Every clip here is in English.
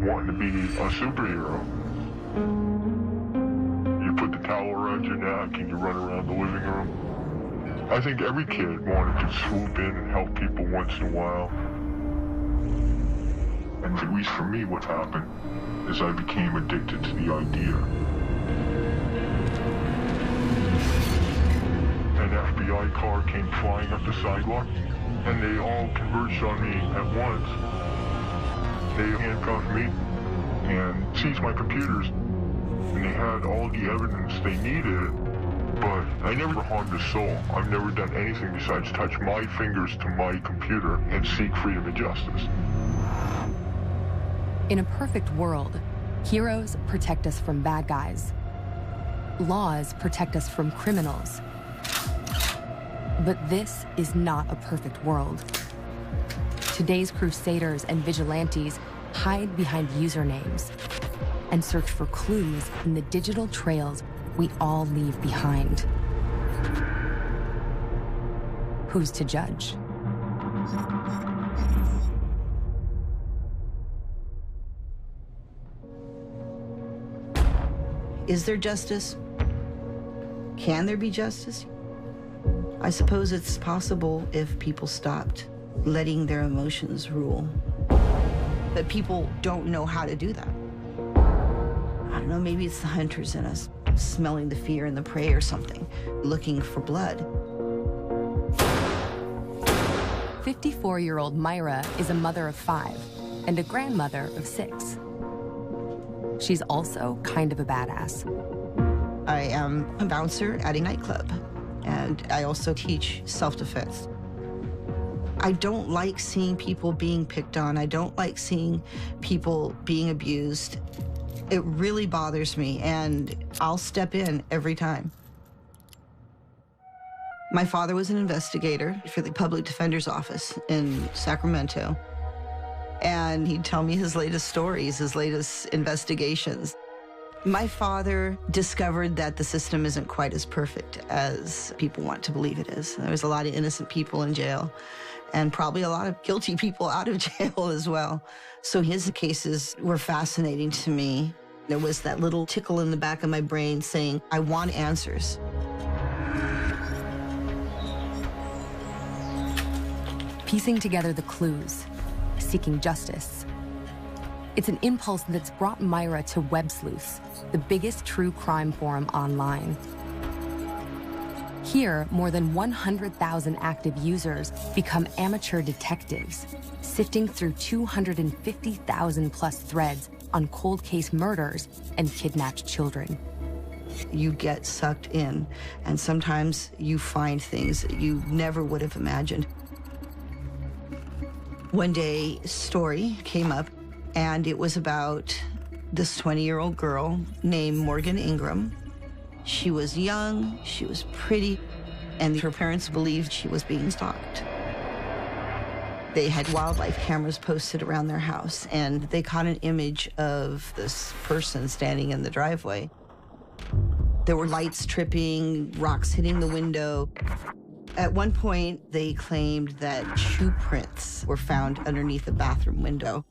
wanting to be a superhero. You put the towel around your neck and you run around the living room. I think every kid wanted to swoop in and help people once in a while. And at least for me, what happened is I became addicted to the idea. An FBI car came flying up the sidewalk, and they all converged on me at once. They handcuffed me and seized my computers, and they had all the evidence they needed, but I never harmed a soul. I've never done anything besides touch my fingers to my computer and seek freedom and justice. In a perfect world, heroes protect us from bad guys. Laws protect us from criminals. But this is not a perfect world. Today's crusaders and vigilantes hide behind usernames and search for clues in the digital trails we all leave behind. Who's to judge? Is there justice? Can there be justice? I suppose it's possible if people stopped letting their emotions rule. But people don't know how to do that. I don't know, maybe it's the hunters in us, smelling the fear and the prey or something, looking for blood. 54-year-old Myra is a mother of 5 and a grandmother of 6. She's also kind of a badass. I am a bouncer at a nightclub, and I also teach self-defense. I don't like seeing people being picked on. I don't like seeing people being abused. It really bothers me, and I'll step in every time. My father was an investigator for the public defender's office in Sacramento, and he'd tell me his latest stories, his latest investigations. My father discovered that the system isn't quite as perfect as people want to believe it is. There's a lot of innocent people in jail, and probably a lot of guilty people out of jail as well. So his cases were fascinating to me. There was that little tickle in the back of my brain saying, I want answers. Piecing together the clues, seeking justice. It's an impulse that's brought Myra to Web Sleuths, the biggest true crime forum online. Here, more than 100,000 active users become amateur detectives, sifting through 250,000 plus threads on cold case murders and kidnapped children. You get sucked in, and sometimes you find things that you never would have imagined. One day, a story came up, and it was about this 20-year-old girl named Morgan Ingram. She was young, she was pretty, and her parents believed she was being stalked. They had wildlife cameras posted around their house, and they caught an image of this person standing in the driveway. There were lights tripping, rocks hitting the window. At one point, they claimed that shoe prints were found underneath a bathroom window.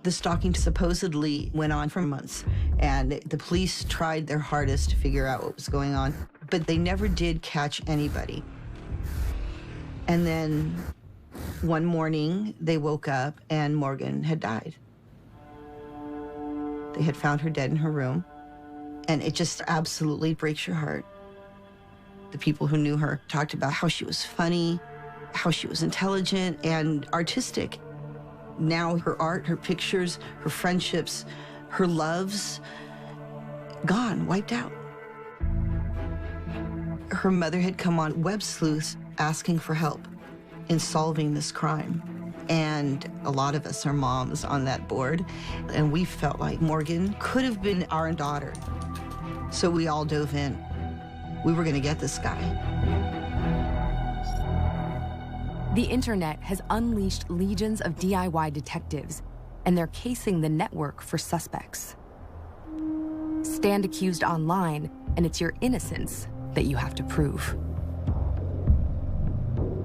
The stalking supposedly went on for months, and the police tried their hardest to figure out what was going on, but they never did catch anybody. And then one morning, they woke up and Morgan had died. They had found her dead in her room, and it just absolutely breaks your heart. The people who knew her talked about how she was funny, how she was intelligent and artistic. Now her art, her pictures, her friendships, her loves, gone, wiped out. Her mother had come on Web Sleuths asking for help in solving this crime. And a lot of us are moms on that board, and we felt like Morgan could have been our daughter. So we all dove in. We were going to get this guy. The internet has unleashed legions of DIY detectives, and they're casing the network for suspects. Stand accused online, and it's your innocence that you have to prove.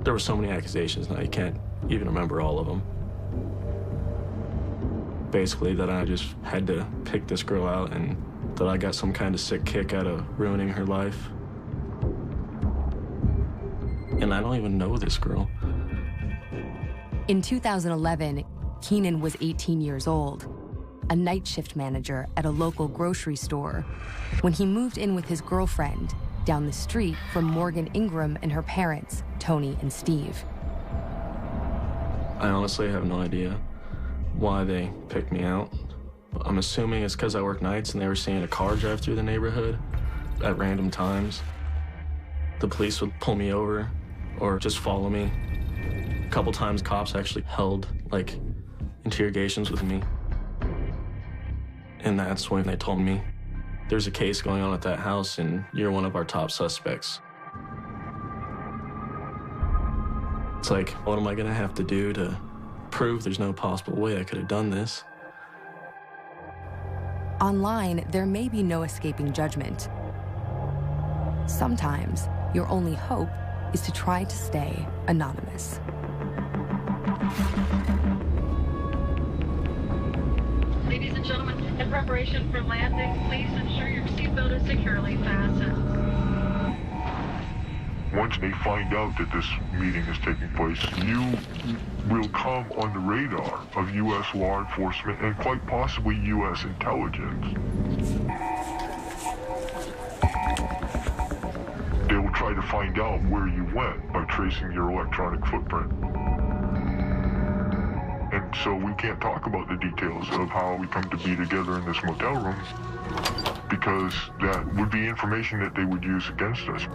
There were so many accusations, now you can't even remember all of them. basically that I just had to pick this girl out and that I got some kind of sick kick out of ruining her life. And I don't even know this girl. In 2011, Keenan was 18 years old, a night shift manager at a local grocery store, when he moved in with his girlfriend down the street from Morgan Ingram and her parents, Tony and Steve. I honestly have no idea why they picked me out. I'm assuming it's because I work nights and they were seeing a car drive through the neighborhood at random times. The police would pull me over or just follow me. A couple times cops actually held, like, interrogations with me. And that's when they told me, there's a case going on at that house and you're one of our top suspects. It's like, what am I gonna have to do to prove there's no possible way I could have done this? Online, there may be no escaping judgment. Sometimes, your only hope is to try to stay anonymous. Ladies and gentlemen, in preparation for landing, please ensure your seatbelt is securely fastened. Once they find out that this meeting is taking place, you will come on the radar of U.S. law enforcement and quite possibly U.S. intelligence. They will try to find out where you went by tracing your electronic footprint. And so we can't talk about the details of how we come to be together in this motel room because that would be information that they would use against us.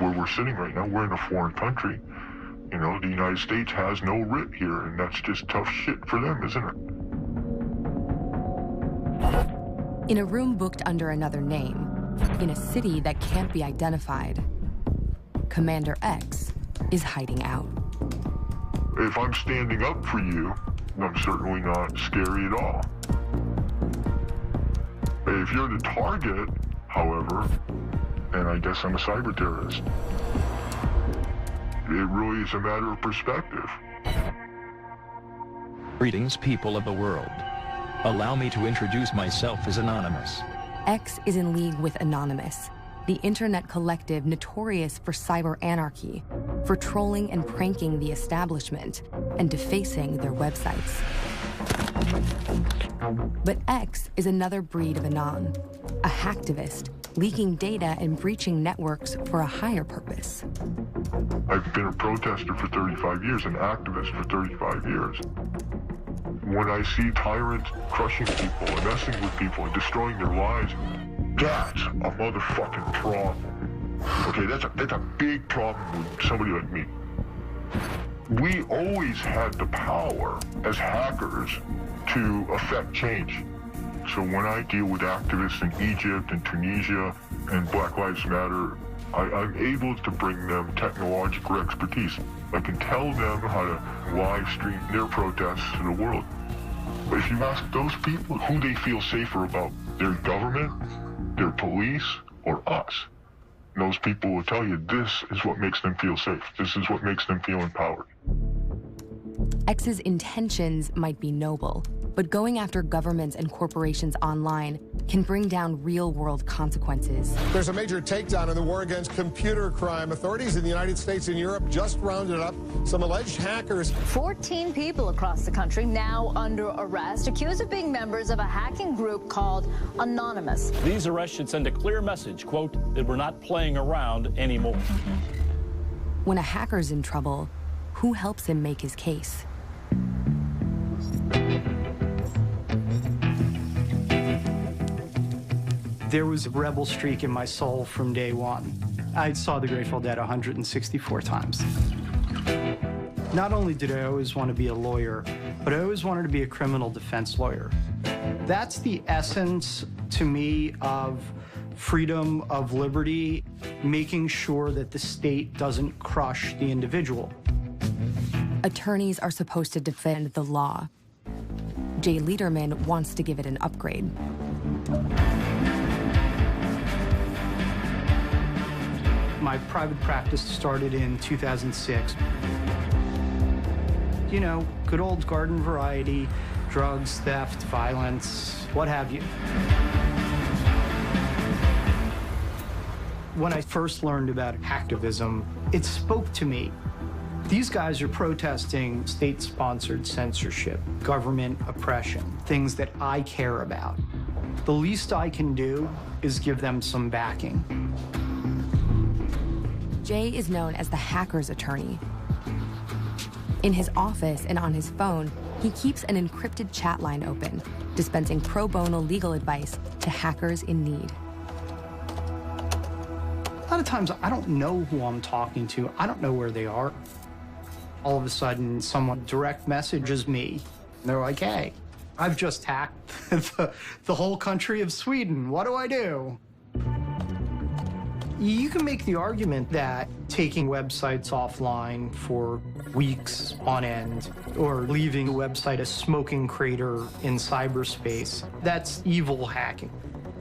Where we're sitting right now, we're in a foreign country. You know, the United States has no writ here, and that's just tough shit for them, isn't it? In a room booked under another name, in a city that can't be identified, Commander X is hiding out. If I'm standing up for you, I'm certainly not scary at all. If you're the target, however, then I guess I'm a cyber terrorist. It really is a matter of perspective. Greetings, people of the world. Allow me to introduce myself as Anonymous. X is in league with Anonymous, the internet collective notorious for cyber anarchy, for trolling and pranking the establishment and defacing their websites. But X is another breed of Anon, a hacktivist, leaking data and breaching networks for a higher purpose. I've been a protester for 35 years, an activist for 35 years. When I see tyrants crushing people and messing with people and destroying their lives, that's a motherfucking problem. Okay, that's a big problem with somebody like me. We always had the power as hackers to affect change. So when I deal with activists in Egypt and Tunisia and Black Lives Matter, I'm able to bring them technological expertise. I can tell them how to live stream their protests to the world. But if you ask those people who they feel safer about, their government, their police, or us, those people will tell you this is what makes them feel safe. This is what makes them feel empowered. X's intentions might be noble, but going after governments and corporations online can bring down real-world consequences. There's a major takedown in the war against computer crime. Authorities in the United States and Europe just rounded up some alleged hackers. 14 people across the country now under arrest, accused of being members of a hacking group called Anonymous. These arrests should send a clear message, quote, that we're not playing around anymore. When a hacker's in trouble, who helps him make his case? There was a rebel streak in my soul from day one. I saw the Grateful Dead 164 times. Not only did I always want to be a lawyer, but I always wanted to be a criminal defense lawyer. That's the essence, to me, of freedom of liberty, making sure that the state doesn't crush the individual. Attorneys are supposed to defend the law. Jay Lederman wants to give it an upgrade. My private practice started in 2006. You know, good old garden variety, drugs, theft, violence, what have you. When I first learned about hacktivism, it spoke to me. These guys are protesting state-sponsored censorship, government oppression, things that I care about. The least I can do is give them some backing. Jay is known as the hacker's attorney. In his office and on his phone, he keeps an encrypted chat line open, dispensing pro bono legal advice to hackers in need. A lot of times, I don't know who I'm talking to. I don't know where they are. All of a sudden, someone direct messages me. They're like, hey, I've just hacked the whole country of Sweden. What do I do? You can make the argument that taking websites offline for weeks on end or leaving a website a smoking crater in cyberspace, that's evil hacking.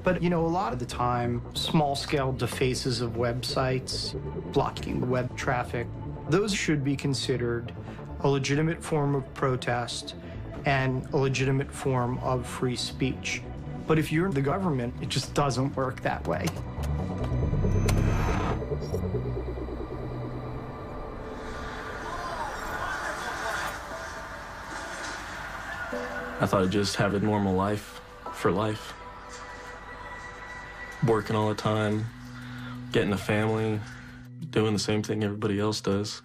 But, you know, a lot of the time, small-scale defaces of websites, blocking web traffic, those should be considered a legitimate form of protest and a legitimate form of free speech. But if you're the government, it just doesn't work that way. I thought I'd just have a normal life for life. Working all the time, getting a family, doing the same thing everybody else does.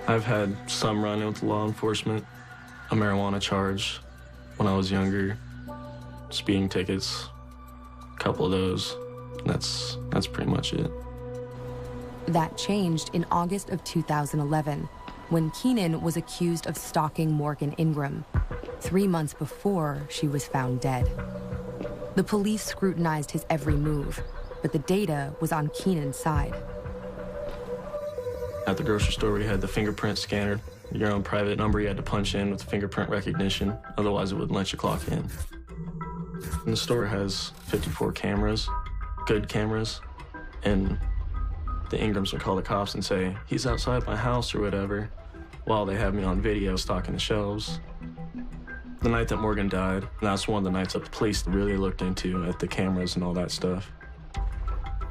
I've had some run-in with law enforcement, a marijuana charge when I was younger, speeding tickets, a couple of those. That's pretty much it. That changed in August of 2011, when Keenan was accused of stalking Morgan Ingram, 3 months before she was found dead. The police scrutinized his every move, but the data was on Keenan's side. At the grocery store, we had the fingerprint scanner. Your own private number you had to punch in with fingerprint recognition, otherwise it wouldn't let you clock in. And the store has 54 cameras, good cameras, and the Ingrams would call the cops and say, he's outside my house or whatever, while they have me on video stocking the shelves. The night that Morgan died, that's one of the nights that the police really looked into at the cameras and all that stuff.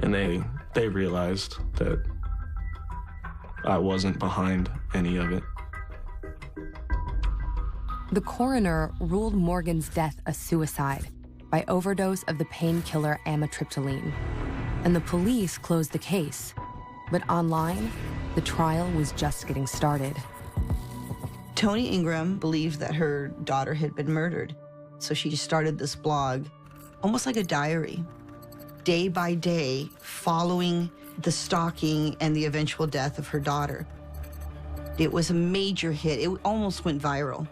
And they realized that I wasn't behind any of it. The coroner ruled Morgan's death a suicide by overdose of the painkiller amitriptyline, and the police closed the case. But online, the trial was just getting started. Toni Ingram believed that her daughter had been murdered, so she started this blog, almost like a diary, day by day, following the stalking and the eventual death of her daughter. It was a major hit. It almost went viral.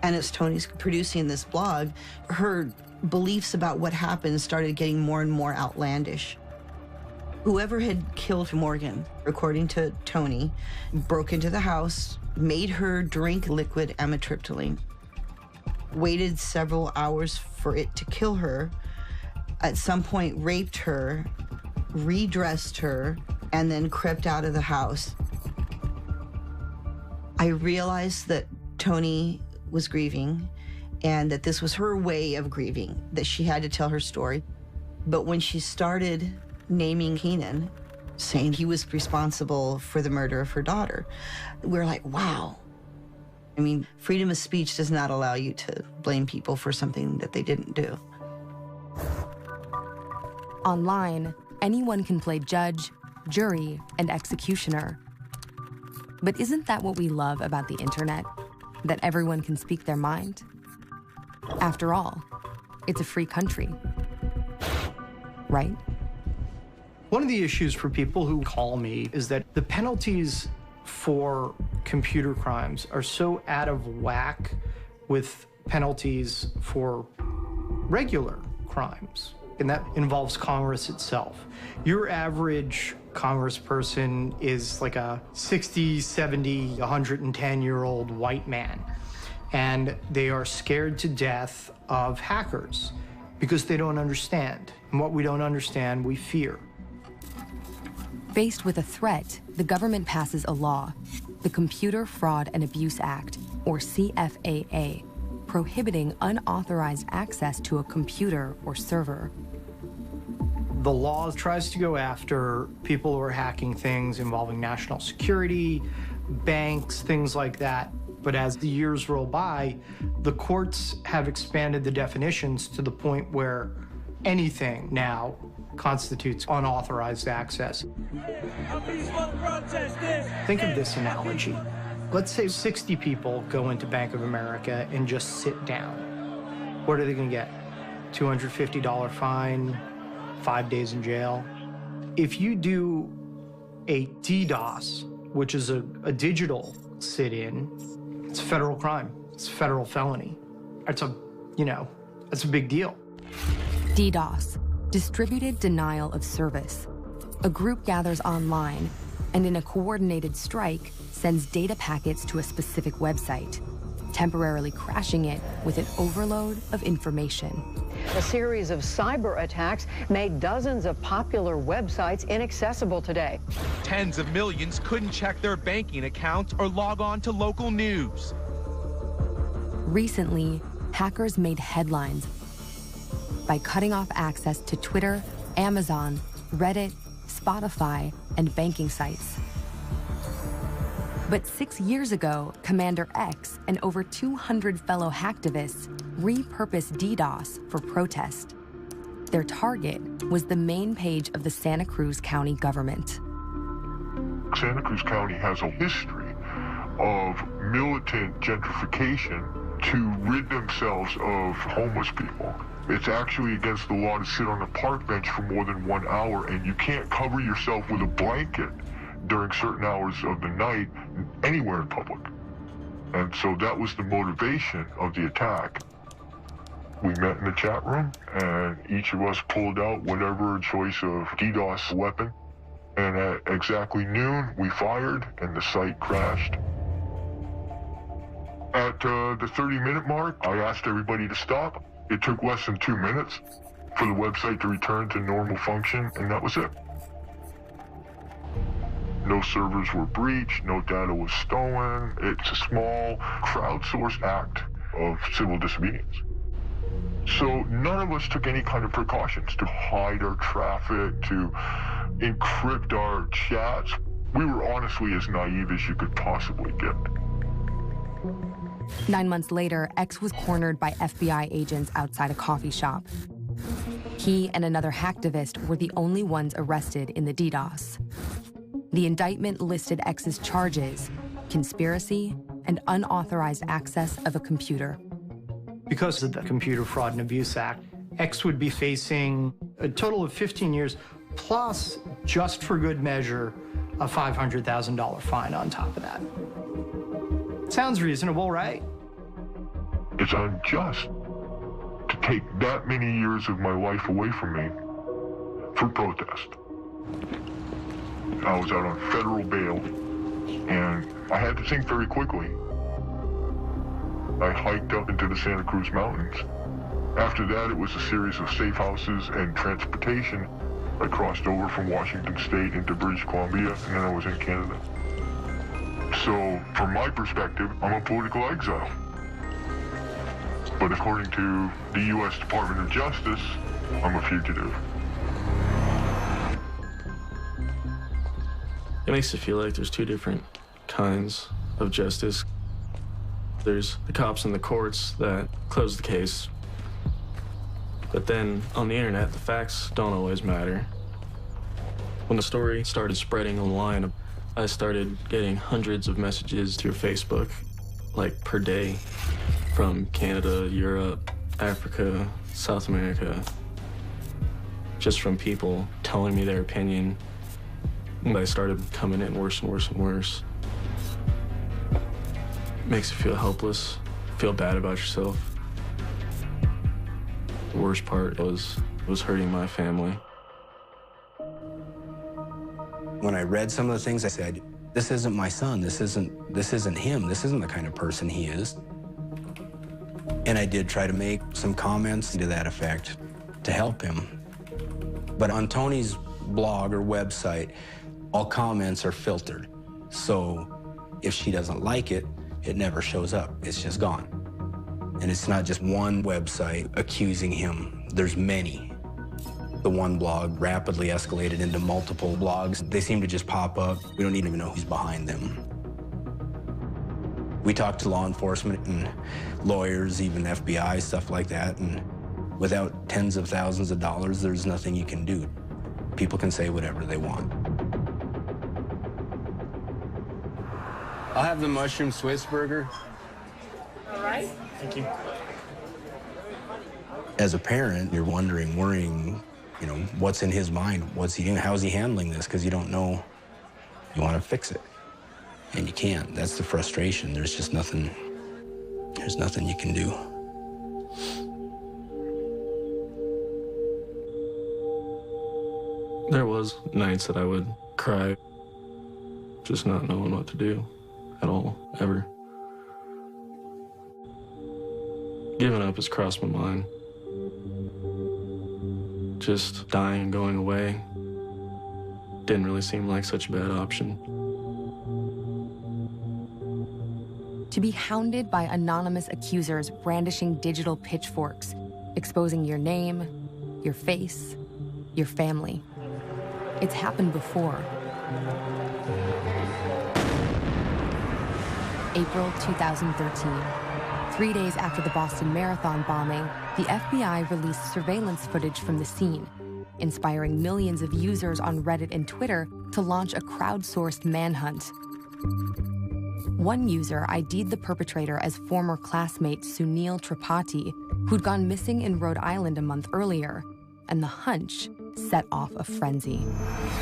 And as Toni's producing this blog, her beliefs about what happened started getting more and more outlandish. Whoever had killed Morgan, according to Toni, broke into the house, made her drink liquid amitriptyline, waited several hours for it to kill her, at some point raped her, redressed her, and then crept out of the house. I realized that Toni was grieving and that this was her way of grieving, that she had to tell her story. But when she started naming Keenan, saying he was responsible for the murder of her daughter, we're like, wow. I mean, freedom of speech does not allow you to blame people for something that they didn't do. Online, anyone can play judge, jury, and executioner. But isn't that what we love about the internet? That everyone can speak their mind? After all, it's a free country, right? One of the issues for people who call me is that the penalties for computer crimes are so out of whack with penalties for regular crimes, and that involves Congress itself. Your average congressperson is like a 60, 70, 110-year-old white man, and they are scared to death of hackers because they don't understand. And what we don't understand, we fear. Faced with a threat, the government passes a law, the Computer Fraud and Abuse Act, or CFAA, prohibiting unauthorized access to a computer or server. The law tries to go after people who are hacking things involving national security, banks, things like that. But as the years roll by, the courts have expanded the definitions to the point where anything now constitutes unauthorized access. Think of this analogy. Let's say 60 people go into Bank of America and just sit down. What are they going to get? $250 fine, 5 days in jail. If you do a DDoS, which is a digital sit-in, it's a federal crime. It's a federal felony. That's a big deal. DDoS, distributed denial of service. A group gathers online and in a coordinated strike sends data packets to a specific website, temporarily crashing it with an overload of information. A series of cyber attacks made dozens of popular websites inaccessible today. Tens of millions couldn't check their banking accounts or log on to local news. Recently, hackers made headlines by cutting off access to Twitter, Amazon, Reddit, Spotify, and banking sites. But 6 years ago, Commander X and over 200 fellow hacktivists repurposed DDoS for protest. Their target was the main page of the Santa Cruz County government. Santa Cruz County has a history of militant gentrification to rid themselves of homeless people. It's actually against the law to sit on a park bench for more than 1 hour, and you can't cover yourself with a blanket during certain hours of the night anywhere in public. And so that was the motivation of the attack. We met in the chat room, and each of us pulled out whatever choice of DDoS weapon. And at exactly noon, we fired, and the site crashed. At the 30-minute mark, I asked everybody to stop. It took less than 2 minutes for the website to return to normal function, and that was it. No servers were breached, no data was stolen. It's a small, crowdsourced act of civil disobedience. So none of us took any kind of precautions to hide our traffic, to encrypt our chats. We were honestly as naive as you could possibly get. 9 months later, X was cornered by FBI agents outside a coffee shop. He and another hacktivist were the only ones arrested in the DDoS. The indictment listed X's charges: conspiracy and unauthorized access of a computer. Because of the Computer Fraud and Abuse Act, X would be facing a total of 15 years, plus, just for good measure, a $500,000 fine on top of that. Sounds reasonable, right? It's unjust to take that many years of my life away from me for protest. I was out on federal bail, and I had to think very quickly. I hiked up into the Santa Cruz Mountains. After that, it was a series of safe houses and transportation. I crossed over from Washington State into British Columbia, and then I was in Canada. So, from my perspective, I'm a political exile. But according to the U.S. Department of Justice, I'm a fugitive. It makes it feel like there's two different kinds of justice. There's the cops and the courts that close the case. But then on the internet, the facts don't always matter. When the story started spreading online, I started getting hundreds of messages through Facebook, like per day, from Canada, Europe, Africa, South America, just from people telling me their opinion. And I started coming in worse and worse and worse. It makes you feel helpless, feel bad about yourself. The worst part was hurting my family. When I read some of the things, I said, this isn't my son, this isn't him, this isn't the kind of person he is. And I did try to make some comments to that effect to help him. But on Tony's blog or website, all comments are filtered. So If she doesn't like it, it never shows up. It's just gone. And it's not just one website accusing him. There's many. The one blog rapidly escalated into multiple blogs. They seem to just pop up. We don't even know who's behind them. We talked to law enforcement and lawyers, even FBI, stuff like that, and without tens of thousands of dollars, there's nothing you can do. People can say whatever they want. I'll have the mushroom Swiss burger. All right. Thank you. As a parent, you're wondering, worrying, you know, what's in his mind? What's he doing? How's he handling this? Because you don't know. You want to fix it, and you can't. That's the frustration. There's just nothing. There's nothing you can do. There was nights that I would cry, just not knowing what to do at all, ever. Giving up has crossed my mind. Just dying and going away didn't really seem like such a bad option. To be hounded by anonymous accusers brandishing digital pitchforks, exposing your name, your face, your family. It's happened before. April 2013. 3 days after the Boston Marathon bombing, the FBI released surveillance footage from the scene, inspiring millions of users on Reddit and Twitter to launch a crowdsourced manhunt. One user ID'd the perpetrator as former classmate Sunil Tripathi, who'd gone missing in Rhode Island a month earlier, and the hunch set off a frenzy.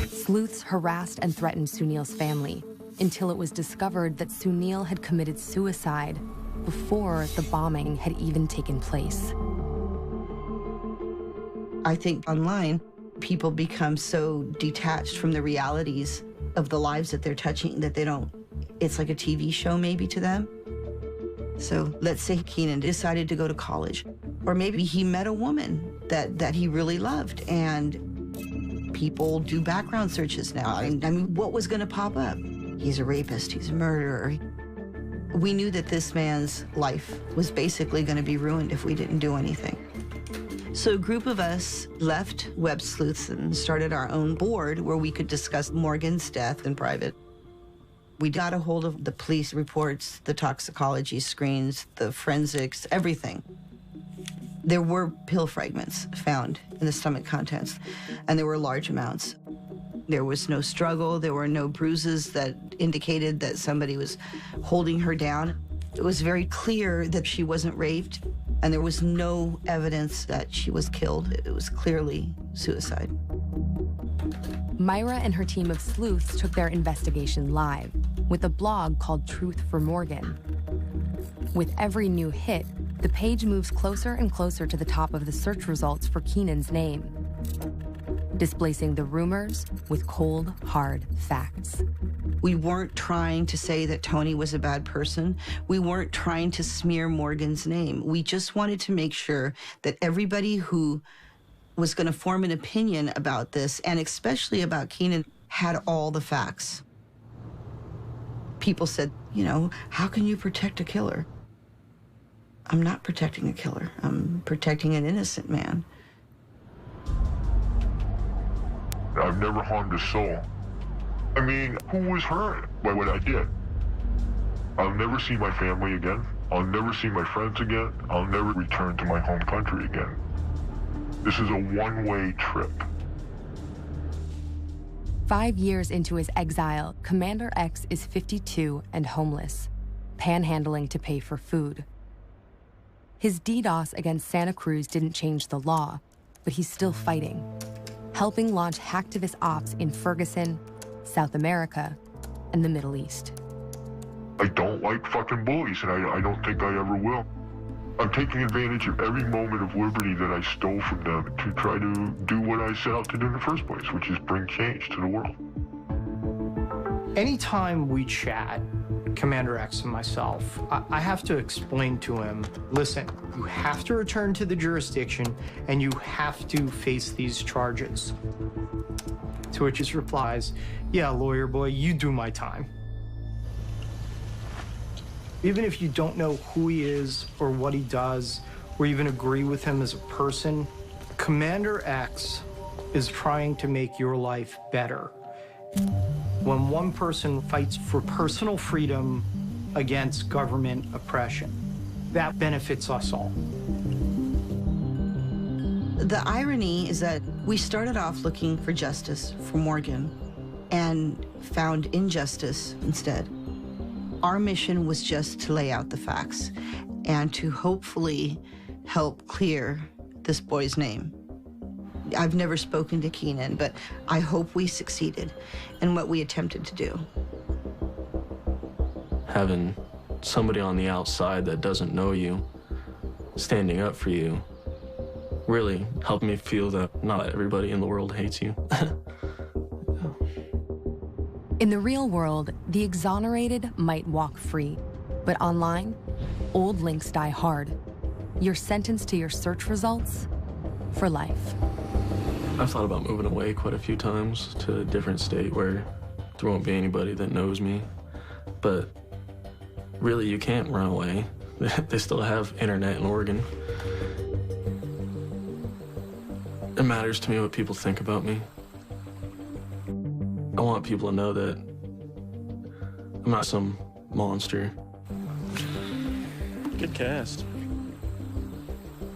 Sleuths harassed and threatened Sunil's family until it was discovered that Sunil had committed suicide before the bombing had even taken place. I think online, people become so detached from the realities of the lives that they're touching that they don't, it's like a TV show maybe to them. So let's say Keenan decided to go to college, or maybe he met a woman that he really loved, and people do background searches now. I mean, what was gonna pop up? He's a rapist, he's a murderer. We knew that this man's life was basically gonna be ruined if we didn't do anything. So a group of us left Web Sleuths and started our own board where we could discuss Morgan's death in private. We got a hold of the police reports, the toxicology screens, the forensics, everything. There were pill fragments found in the stomach contents, and there were large amounts. There was no struggle, there were no bruises that indicated that somebody was holding her down. It was very clear that she wasn't raped, and there was no evidence that she was killed. It was clearly suicide. Myra and her team of sleuths took their investigation live with a blog called Truth for Morgan. With every new hit, the page moves closer and closer to the top of the search results for Keenan's name, displacing the rumors with cold, hard facts. We weren't trying to say that Tony was a bad person. We weren't trying to smear Morgan's name. We just wanted to make sure that everybody who was going to form an opinion about this, and especially about Keenan, had all the facts. People said, you know, how can you protect a killer? I'm not protecting a killer. I'm protecting an innocent man. I've never harmed a soul. I mean, who was hurt by what I did? I'll never see my family again. I'll never see my friends again. I'll never return to my home country again. This is a one-way trip. 5 years into his exile, Commander X is 52 and homeless, panhandling to pay for food. His DDoS against Santa Cruz didn't change the law, but he's still fighting, helping launch hacktivist ops in Ferguson, South America, and the Middle East. I don't like fucking bullies, and I don't think I ever will. I'm taking advantage of every moment of liberty that I stole from them to try to do what I set out to do in the first place, which is bring change to the world. Anytime we chat, Commander X and myself, I have to explain to him, listen, you have to return to the jurisdiction and you have to face these charges. To which he replies, yeah, lawyer boy, you do my time. Even if you don't know who he is or what he does, or even agree with him as a person, Commander X is trying to make your life better. When one person fights for personal freedom against government oppression, that benefits us all. The irony is that we started off looking for justice for Morgan and found injustice instead. Our mission was just to lay out the facts and to hopefully help clear this boy's name. I've never spoken to Keenan, but I hope we succeeded in what we attempted to do. Having somebody on the outside that doesn't know you, standing up for you, really helped me feel that not everybody in the world hates you. In the real world, the exonerated might walk free, but online, old links die hard. You're sentenced to your search results for life. I've thought about moving away quite a few times to a different state where there won't be anybody that knows me. But really, you can't run away. They still have internet in Oregon. It matters to me what people think about me. I want people to know that I'm not some monster. Good cast.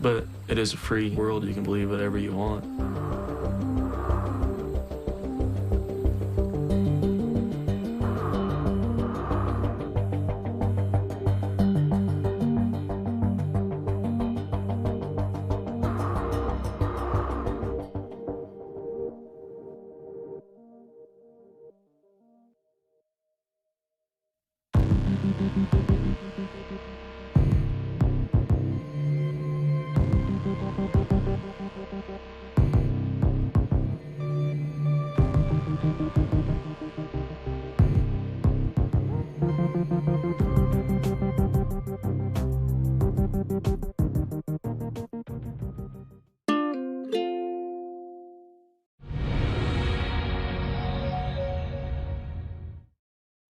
But it is a free world. You can believe whatever you want.